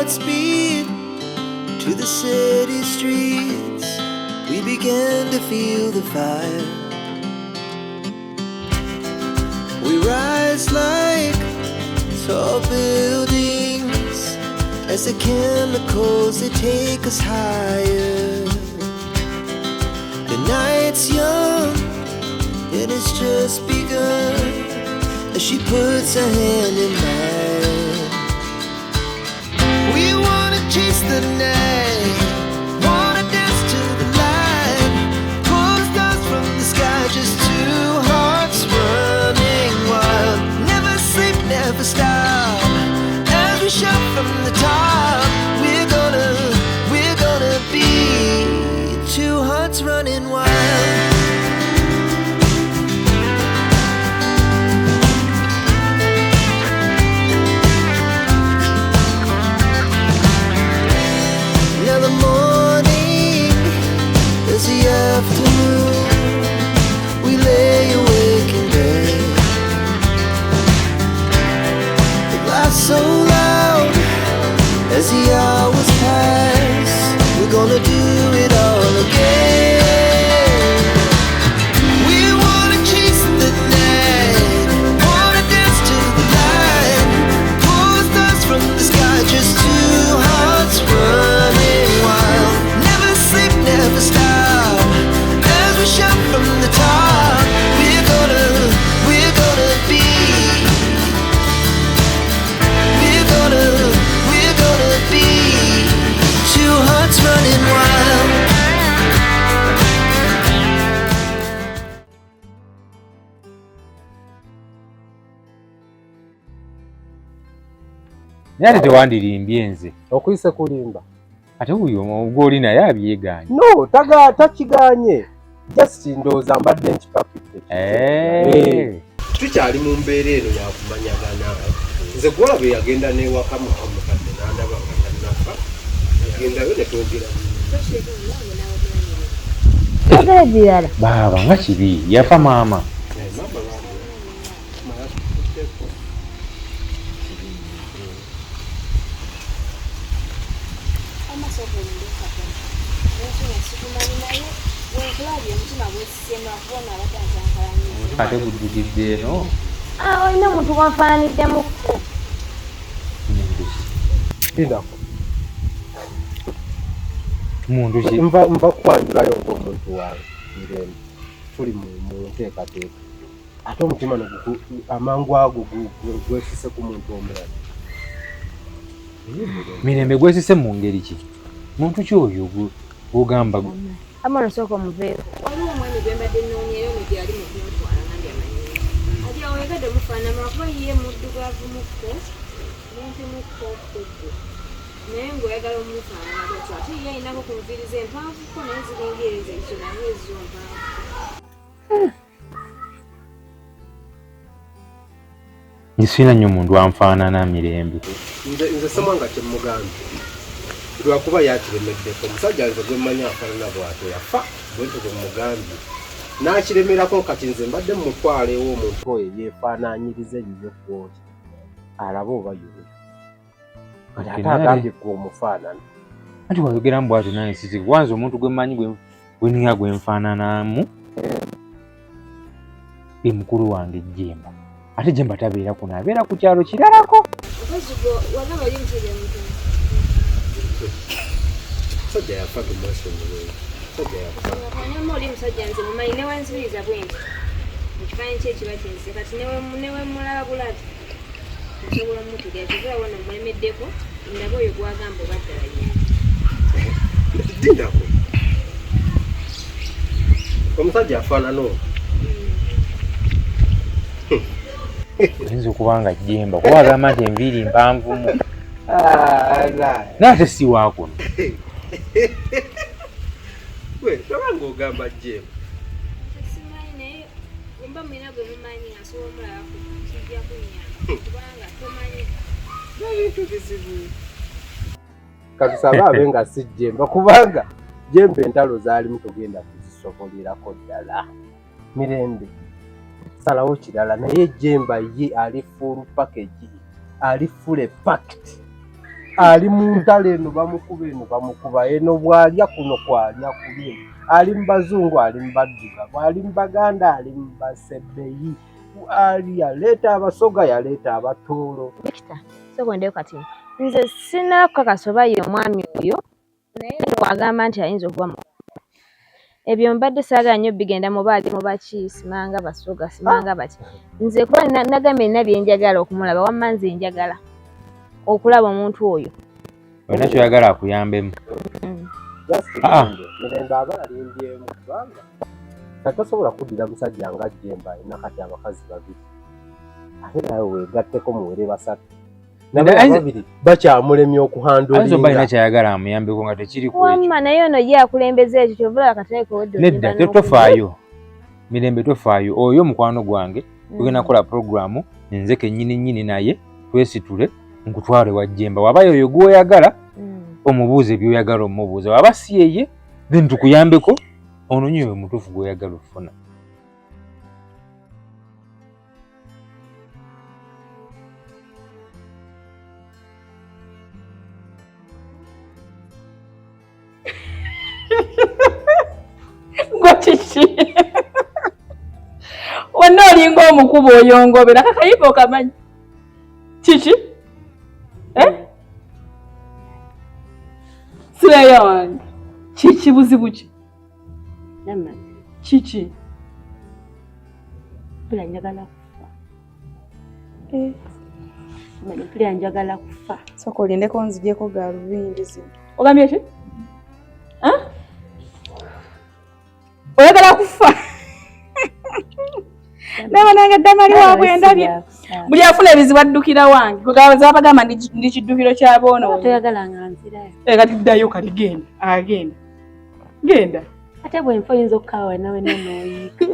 Godspeed to the city streets. We began to feel the fire. We rise like tall buildings as the chemicals they take us higher. The night's young and it's just begun as she puts her hand in mine. We wanna chase the night, wanna dance to the light, pull the stars from the sky, just two hearts running wild. Never sleep, never stop, as we shout from the top. We're gonna be two hearts running wild. Afternoon, we lay awake in bed. The laughs so loud as the hours pass. We're gonna do it all again. We wanna chase the night, wanna dance to the light, pull the stars from the sky, just two hearts running wild. Never sleep, never stop, shout from the top. We're gonna be two hearts running wild. Nyali tewandirimbye nze okuyise kulimba ate uyo ogoli naye abyeganye. No, takiganye. Just ndowooza mbadde nkipapidde. Tukyali mu mbeera eno yakumanyagana. Nze gwolaba yagenda n'ewaka mukadde n'andaba nga tannafa. Yagendayo ne twogera. Baaba nga kibi yafa maama. Ate buddukidde eno. Olina omuntu wanfaananiddemukko. Tindako. Muntu ki? Nva kukwanjulayo ng'omuntu wange Mirembe. Tuli mu nteekateeka. Ate omutima amangu ago gwesise ku muntu omulala. Mirembe gwesise mu ngeri ki? Muntu ki oyo gwogamba? Amano soko muveero. Waliwo omwami gwe mbadde nnoonyeyo ono gyali mu kumutwala nandi amanyi. Ati awo yagadde mufaanana lwakuba ye muddugavu mukko, muntu mukko kuddu. Naye ng'oyagala omumufaanana bwetyo ate ye ayinako ku nviiri empanvuko naye ziringereza ekyo naye ezo mpanvu. Ngisina nnyo omuntu anfaanana Mirembe. Nze samwanga kyemugambye. Lwakuba yakiremeddeko omusajja nze gwe mmanyi afaanana bw'atyo yafa bwetyo gwe mugambye n'akiremerako kati nze mbadde mutwalewo omuntu oyo yeefaanaanyirize nnyo kwoli alaba oba yoyo ate agambye gwe omufaanana. Anti wayogeramu bw'atyo nange sizibu wanze omuntu gwe mmanyi gweninga gwe nfaananamu ye mukulu wange Jemba. Ate Jemba tabeera kuno abeera ku kyalo kiralako. Wagamba oli musajja mutono. Sajja yafa tumwese omulungi. Sajja yafa. Wanyama oli musajja nze mumanyi newansibiriza bwenti. Ekifaananyi kye kiba kinze kati newemulaba bulabi. Nsobola mutegeera kizira wona mwemeddeko ndaga oyo gwagamba oba ddala ye. Dindako. Omusajja afaanana ono. Oyinza okuba nga Jemba kuba agamba nti enviiri mpanvumu. Nate si waakuno. Gwe toba ng'ogamba Jemba. Simanyi naye mba mulina gwe mumanyi asobola omulabako kijja kunnyamba kubanga tomanyi. Ebintu bizibu. Katusabe abe nga si Jemba kubanga Jemba entalo zaalimu tugenda kuzisobolirako ddala. Mirembe salawo kirala naye Jemba ye ali full package, ali full packed. ali mu ntale eno bamukuba eno bamukuba eno bw'alya kuno kwalya kuli ali mu bazungu ali mu baddugavu ali mu baganda ali mu basebbeyi ali yaleeta abasoga yaleeta abatoolo. Victor, sekondeyo kati nze sinakakasa oba ye omwami oyo naye wagamba nti ayinza okuba mu ebyo mbadde saagala nnyo bigenda mu baali mu baki simanga basoga simanga bati nze kuba nagambye nina byenjagala okumulaba wamma nze njagala okulaba omuntu oyo olina kyoyagala akuyambemu. Mirembe aba alimbyemu kubanga tatasobola kuddira musajja nga Jemba alina kati abakazi babiri ate nawe weegatteko muwere basatu nabo babiri bakyamulemye okuhandulinga alina kyayagala amuyambeko nga tekiri ku ekyo. wamma naye ono ye akulembeza ekyo kyovula kateko wedde nedda tofaayo Mirembe tofaayo oyo mukwano gwange tugenda kukola programu nze kennyini naye twesitule nkutwale wa Jemba wabayo oyo gwoyagala omubuuze byoyagala omubuuze waba si yeye then tukuyambeko ono nyo we mutuufu gwoyagala ofuna. Kiki wonna olinga omukuba oyongobera kakayiva okamanyi kiki sireya wange kiki buzibu ki kiki mpulira njagala kufa mpulira njagala kufa soka olindeko nzigyeko galubindi zino ogambye ki oyagala kufa naba nange Damali waabwe ndabye buli afuna ebizibu addukira wange kwegabaza bagamba ndi kiddukiro kyaboono toyagala nga nzirayo kati ddayo kali genda genda ate bwenfa oyinza okukaawa nawe nenooyiika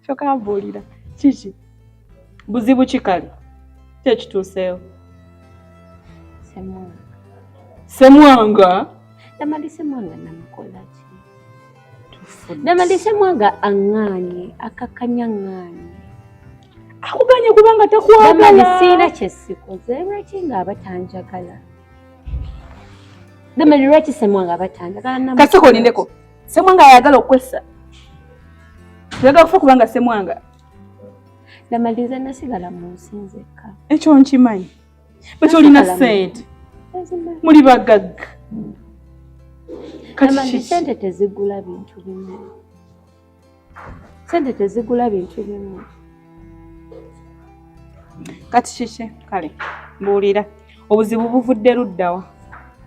kyokambuulira kiki buzibu kikali kyekituuseewo semwanga Damali semwanga namukola ki Damali semwanga aŋŋaanye akakanya aŋŋaanye akuganye kubanga takwagala Damali siina kyesikoze lwaki nga abatanjagala Damali lwaki semwanga abatanjagala kasoko olindeko semwanga ayagala okwessa tuyagala kufa kubanga semwanga Damali nze nasigala mu nsi nzekka ekyo nkimanyi bwe tolina ssente muli bagagga Damali sente tezigula bintu bimu sente tezigula bintu bimu kati kiki kale mbuulira obuzibu buvudde luddawa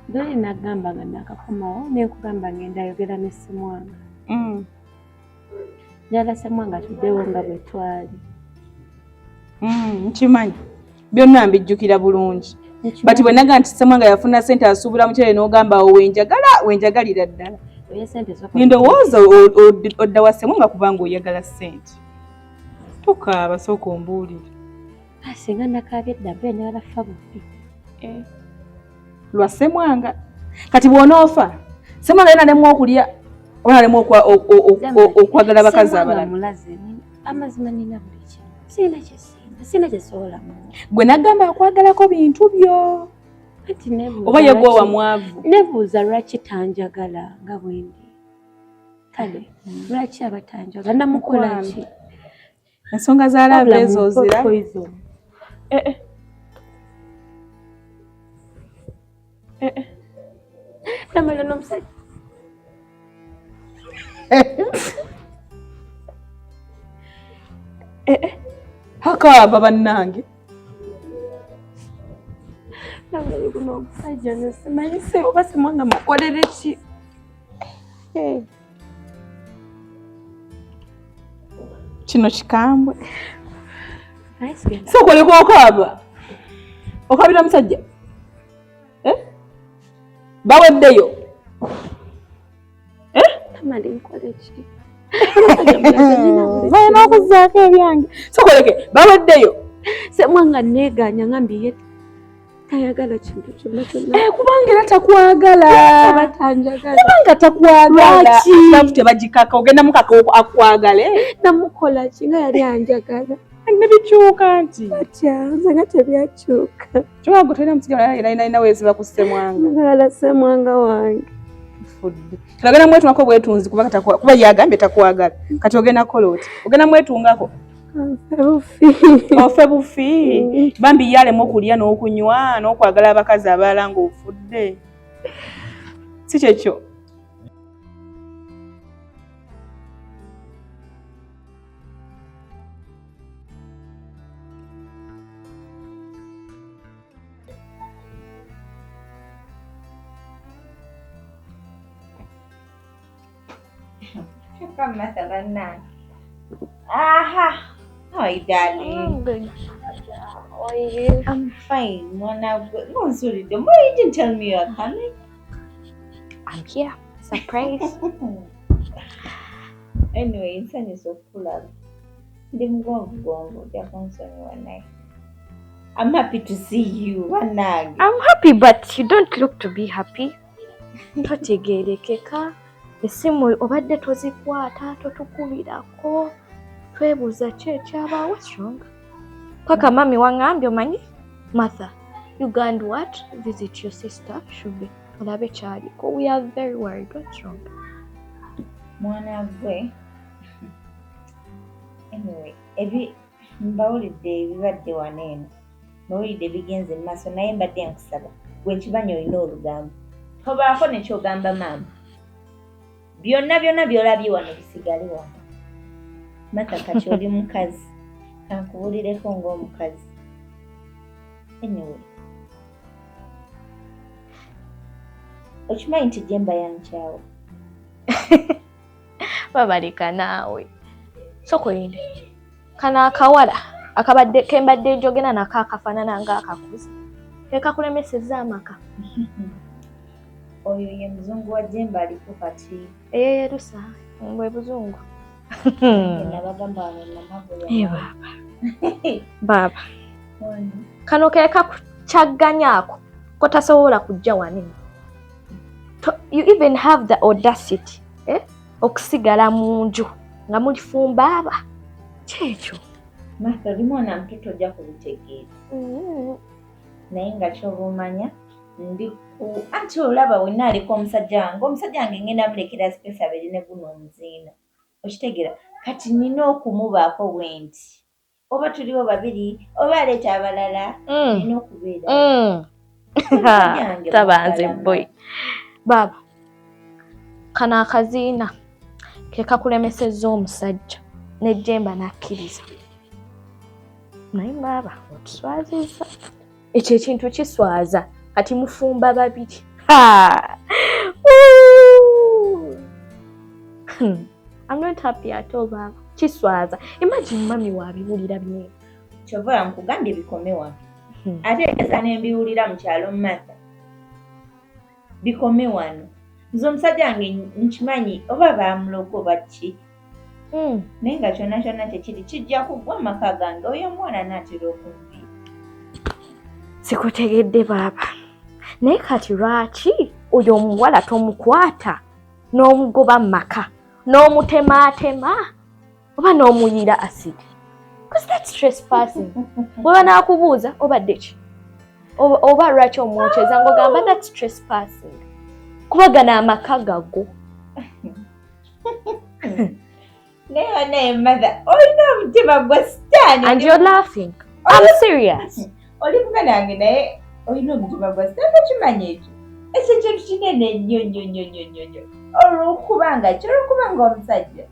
doli nagamba nga nakakomawo nenkugamba ngenda ayogera ne semwanga njala semwanga tuddewo nga bwe twali nkimanyi byonna mbijjukira bulungi bati bwe naga nti semwanga yafuna sente asuubula mukyere n'ogamba awo wenjagalira ddala ndowooza odda wa semwanga kubanga oyagala sente tokaaba sooka ombuulire singa nakaabye edda mbe njagala fa bubbi lwa semwanga kati bw'onoofa semwanga yena nemu okulya oba nemu okwagala bakazi abalala amazima nina buli kimu siina kyesina kyesobola mu gwe nagamba akwagalako bintu byo oba yegwowa mwavu nebuuza lwaki tanjagala nga bwendi kale lwaki abatanjagala namukola ki ensonga zaalaba ezo ozira Damali n'omusajja hakaaba bannange Damali guno omusajja nesimanyi oba semwanga mukolere ki kino kikambwe sokoleko okaaba okabira musajja baweddeyo Damali nkole ki balina okuzzaako ebyange sokoleke baweddeyo semwanga neganya ngambi tayagala kintu kyonna kyonna kubanga era takwagala abatanjagala kubanga takwagala tebagikaka ogenda mukaka akwagale namukola ki nga yali anjagala Nebikyuka nti. Atya nze nga tebyakyuka. Kyokka gwe tolina musajja yalina weesiba ku ssemwanga. Ngala ssemwanga wange. Fudde. Tulagenda mwetungako bwetunzi kuba yagambye takwagala. Kati ogenda kukola oti. Ogenda mwetungako. Ofe bufi. Bambi yalemu okulya n'okunywa n'okwagala abakazi abalala ng'ofudde. Si kyekyo. Come, Martha, banana. Aha! How are you, darling? I'm good. How are you? I'm fine. No, sorry. Why you didn't tell me you're coming? I'm here. Surprise. Anyway, son is so full of. I'm happy to see you. I'm happy, but you don't look to be happy. Totegerekeka. Esimu obadde tozikwata totukubirako twebuuza ki ekyabaawo. What's wrong? Paka mami wangambye omanyi Martha, you gone what? Visit your sister Shubi olabe kyaliko. We are very worried. What's wrong? Mwana gwe. Anyway, mbawulidde ebibadde waneeno. Mbawulidde bigenze mu maaso naye mbadde nkusaba gwe nkimanyi olina olugambo. Tobaako nekyogamba maama. Byonna by'olabye wano bisigale wano. Martha kati oli mukazi. Kankubulireko ng'omukazi. Anyway. Okimanyi nti Jemba yankyawa. Babaleka naawe. Sokoyinde. Kana akawala akabadde kembadde njogera nako akafaanana ng'akakuzi. Ekakulemesezza amaka. Oyo ye muzungu wa Jemba aliko kati. Lusa, ngwe buzungu. Nabagamba wano namago. Baba. Kano keeka kyagganyako ko tasobola kujja wano. You even have the audacity okusigala mu nju nga mulifumba aba. Kyekyo. Martha, oli mwana mtoto ojja kubitegeera. Naye nga ky'obumanya anti olaba wenna aliko omusajja wange ngenda mulekera space abiri ne guno omuziina. Okitegeera kati nina okumubaako bwenti. Oba tuliwo babiri oba aleeta abalala nina okubeera. Tabanze boy. Baba, kano akaziina ke kakulemesezza omusajja ne Jemba n'akkiriza. Naye baba otuswazizza. Ekyo ekintu kiswaza. Kati mufumba babiri. I'm not happy at all, Baba. Kiswaza. Imagine mami wabiwulira bino. Kyova nkugambye bikome wano. Ate eza nembiwulira mu kyalo Martha. Bikome wano. Nze omusajja wange nkimanyi oba bamuloko oba ki. Naye nga kyonna tekiri kijja kuggwa mu maka gange oyo omwana n'atera okumvira. Sikutegedde baba. Naye kati lwaki oyo omuwala tomukwata n'omugoba mu maka n'omutemaatema oba n'omuyira asidi? Because that's trespassing. Bweba n'akubuuza obadde ki? Oba lwaki omwokyeza ng'ogamba that's trespassing. Kubagana amaka gago. Naye mother, olina omutima gwa sitaani. And you're laughing. I'm serious. Oli muganda wange naye olina omutima gwa sitaani okimanyi ekyo. Ekyo kintu kinene nnyo. Olw'okuba omusajja.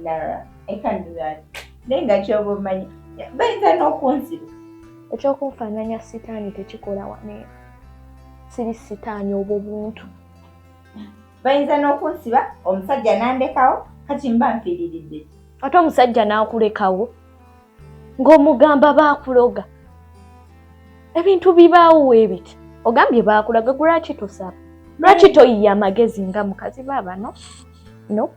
Nara, I can't do that. Naye nga ky'oba omanyi. Bayinza n'okunsiba. Ekyokunfaananya sitaani tekikola waneera. Siri sitaani obwo buntu. Bayinza n'okunsiba omusajja n'andekawo kati mba nfiiriridde. Ate omusajja n'akulekawo ng'omugamba baakuloga. Ebintu bibaawo ebiti. Ogambye baakulaga gwe lwaki tosaba? Lwaki toyiya amagezi nga mukazi baba no? No?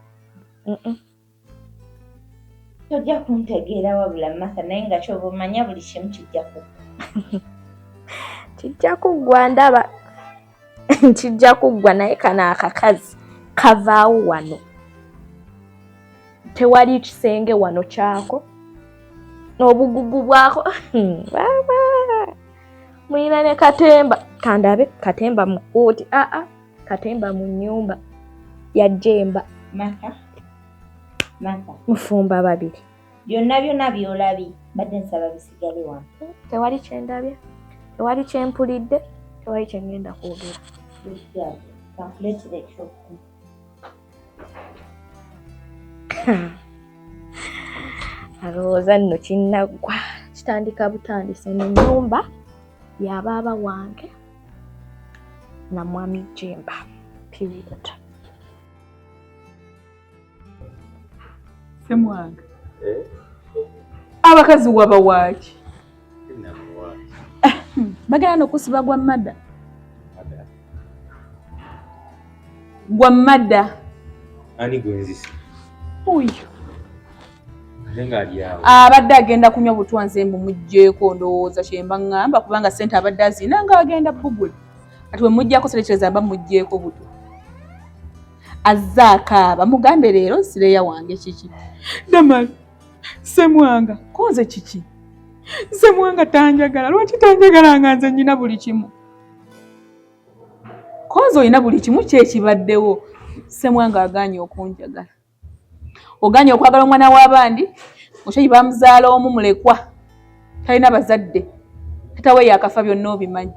Tojja kuntegeera wabula Martha naye nga ky'oba omanya buli kimu kijja kuggwa. Kijja kuggwa ndaba. Kijja kuggwa naye kano akakazi kavaawo wano. Tewali kisenge wano kyako. n'obugugu bwako baba mulina ne katemba kandabe katemba mu kkooti katemba mu nnyumba ya Jemba Maka mufumba babiri byonna byolabye badde nsaba bisigale wano tewali kyendabye tewali kyempulidde tewali kyengenda kwogera alowooza nno kinnaggwa kitandika butandise mu nnyumba ya baaba wange na mwami Jemba period. Semwanga abakazi waba waaki bagenda n'okusiba gwa madda ani gwenzisi oyo nenga aliawo abadde agenda kunywa butwanze mumugjeeko ndowooza kyemba ngamba kubanga ssente abadde azina nga agenda bugula ati we mujjako serekereza mba mugjeeko buto azze akaaba mugambe leero sireya wange kiki damali Semwanga koze kiki Semwanga tanjagala lwaki tanjagala nga nze nyina buli kimu koze olina buli kimu kyekibaddewo Semwanga aganye okunjagala oganye okwagala omwana w'abandi mushayi bamuzaala omu mulekwa talina bazadde tatawe yakafa byonna obimanyi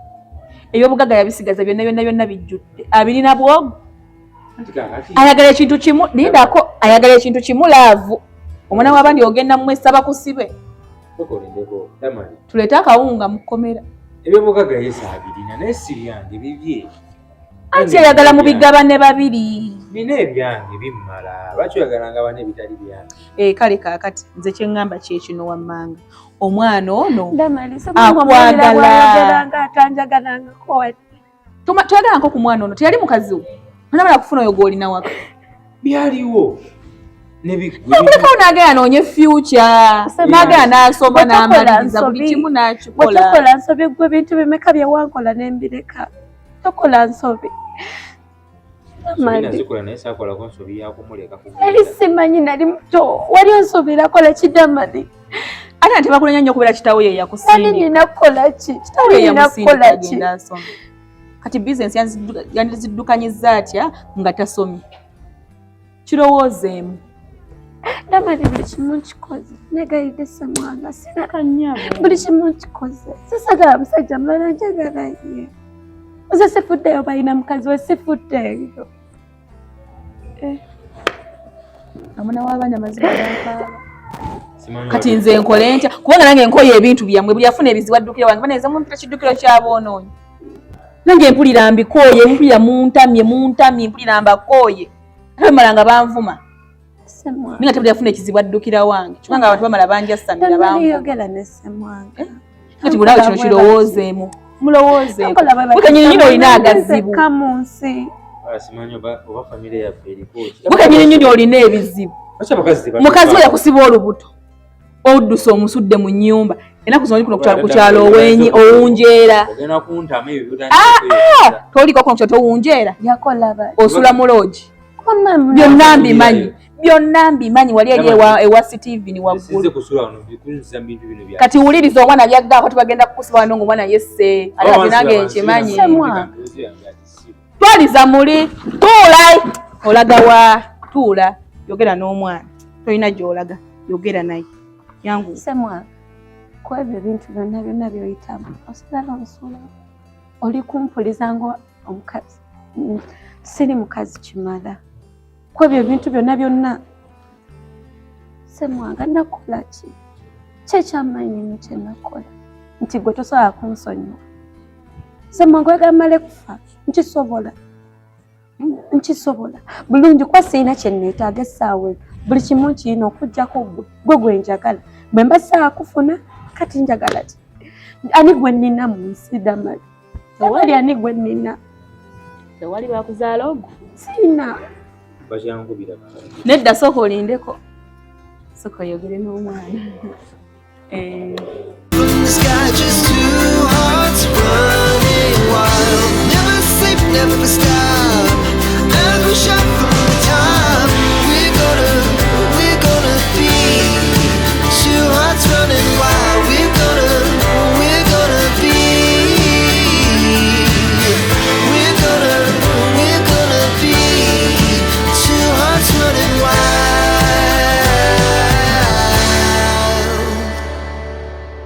ebyobugagga yabisigaza byonna bijjudde abirina bwogo ayagala ekintu kimu lindako ayagala ekintu kimu laavu omwana w'abandi ogenda mmwesaba kusibe tuleete akawunga mukomera ebyobugagga yesaabirina naye siryange bibye anti ayagala mu bigabane babiri bina ebyange bimmala lwaki oyagalanga bane bitali byange kale kaakati nze kyeŋŋamba kyekino wammanga omwana ono toyagalangako ku mwana ono teyali mukazi we onamala kufuna oyo gw'olina waka byaliwo nebulekawo n'agenda noonye future n'agenda n'asoma n'amaliriza buli kimu n'akikola tokola nsobi gwe bintu bimeka bye wankola n'embireka tokola nsobi eri simanyi nali muto wali onsobera kola kidamani ate ate bakulanya nnyo okubeera kitaawo ye yakusinga nina kukola ki kitaawo ye nina kukola ki kati bizinesi yandiziddukanyizza atya nga tasomye kirowoozeemu damani buli kimu nkikoze negayidde Semwanga buli kimu nkikoze sisagala musajja mulala njagala ye oze sifuddeyo balina mukazi we sifuddeyo omwana w'abaana amazima gankaaba kati nze nkole ntya kubanga nange nkoye ebintu byammwe buli afuna ebizibu addukira wange baneze mumpita kiddukiro kyaboonoonyi nange mpulira mbikooye mpulira muntamye mpulira mbakooye ate bamala nga banvuma ninga tebuli afuna ekizibu addukira wange kubanga abantu bamala banjasamira banvuma kati bulaawe kino kirowoozeemu mulowoozeemu bukanyininyini olina agazibu bukanyininyini olina ebizibu mukazi we yakusiba olubuto oddusa omusudde mu nnyumba enaku zino oli kuno ku kyalo owunjeera toliko kuno kyalo towunjeera osula mu loogi byonna mbimanyi wali eri ewa Steven waggulu kati wuliriza omwana byaggaako tebagenda kukusiba wano ng'omwana yesse ate nange nkimanyi twaliza muli tuula olaga wa tuula yogera n'omwana tolina gy'olaga yogera naye yangu Semwanga kwebyo ebintu byonna byoyitamu osigala onsula oli kumpuliza nga omukazi siri mukazi kimala kwebyo ebintu byonna Semwanga nakola ki kyekyamanyini kyenakola nti gwe tosobola kunsonyiwa Semwanga wegamale kufa nkisobola bulungi kuba sirina kyenneetaaga essaawa buli kimu kirina okuggyako gwe gwenjagala bwe mba saakufuna kati njagala ki ani gwe nnina mu nsi damali tewali ani gwe nnina tewali bakuzaala ogwo sirina nedda sooka olindeko sooka oyogere n'omwana